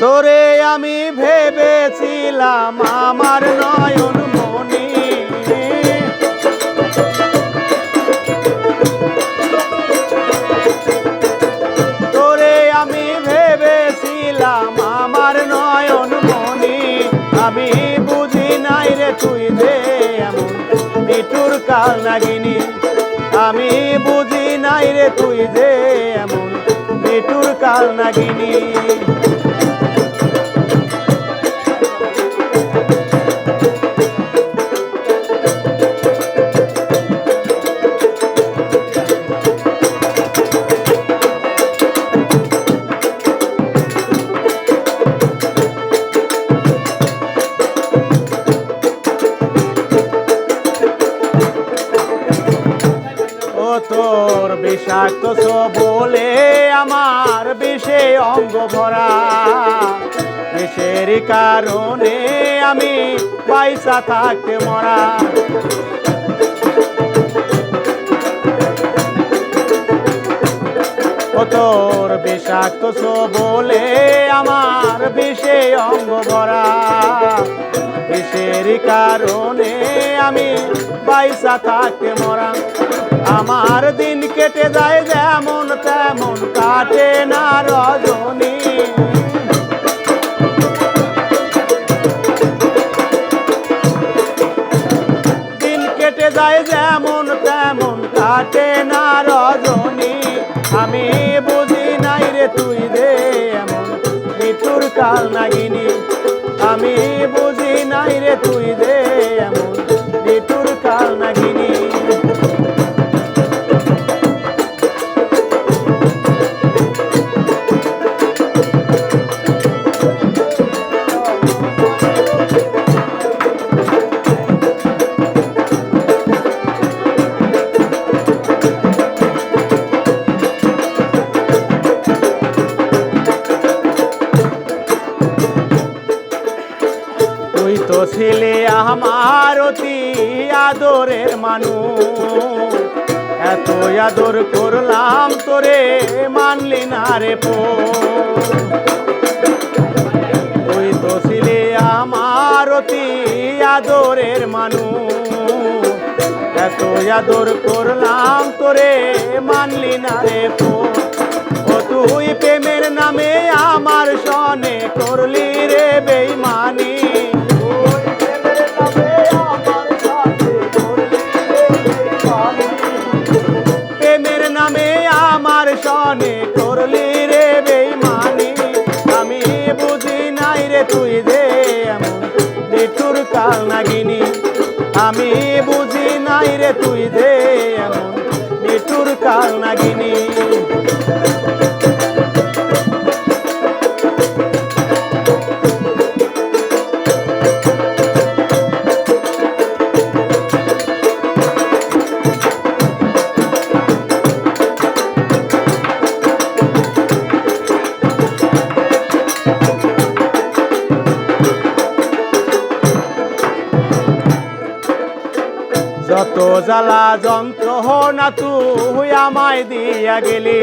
তোরে আমি ভেবেছিলাম আমার নয়ন মনি, তোরে আমি ভেবেছিলাম আমার নয়ন মনি। আমি বুঝি নাই রে তুই যে এমন নিঠুর কাল নাগিনী, আমি বুঝি নাই রে তুই যে এমন নিঠুর কাল নাগিনী। তোর বিষাক্ত বলে আমার বিষে অঙ্গ ভরা, বিষের কারণে আমি পয়সা থাকতে মরা। তোর বিষাক্ত বলে আমার বিষে অঙ্গ ভরা, বিষের কারণে আমি পয়সা থাকতে মরা। আমার দিন কেটে যায় যেমন তেমন কাটে না রজনী, দিন কেটে যায় যেমন তেমন কাটে না রজনী। আমি বুঝি নাই রে তুই দে এমন নিঠুর কাল নাগিনী, আমি বুঝি নাই রে তুই দে এমন নিঠুর কাল নাগিনী। তুই তো ছিলে আমার অতি আদরের মানুষ, এত আদর করলাম তোরে মানলি না রে পো। তুই তো ছিলে আমার অতি আদরের মানুষ, এত আদর করলাম তোরে মানলি না রে পো। ও তুই প্রেমের নামে আমার সনে করলি রে বেঈমানি, প্রেমের নামে আমার সনে করলি রে বেঈমানি। আমি বুঝি নাই রে তুই যে এমন নিঠুর কাল নাগিনী, আমি বুঝি নাই রে তুই যে এমন নিঠুর কাল নাগিনী। যত জ্বালা যন্ত্রণা তুই আমায় দিয়া গেলি,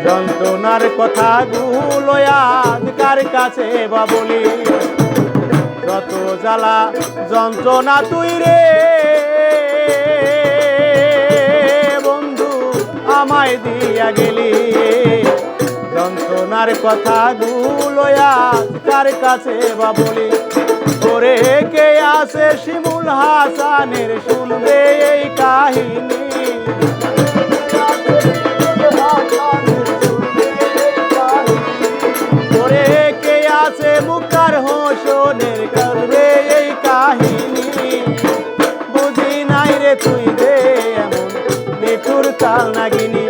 যন্ত্রণার কথা গুলো আজ কার কাছে বা বলি। যত জ্বালা যন্ত্রণা তুই রে বন্ধু আমায় দিয়া গেলি, যন্ত্রণার কথা গুলো আজ কার কাছে বা বলি। তোরে কে আছে শিমুল হাসানের শুনবে এই কাহিনী, তোরে কে আছে মুক্তার হোসেনের করবে এই কাহিনী। বুঝি নাই রে তুই দে এমন নিঠুর কাল নাগিনী,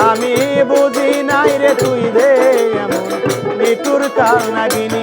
আমি বুঝি নাই রে তুই দে এমন নিঠুর কাল নাগিনী।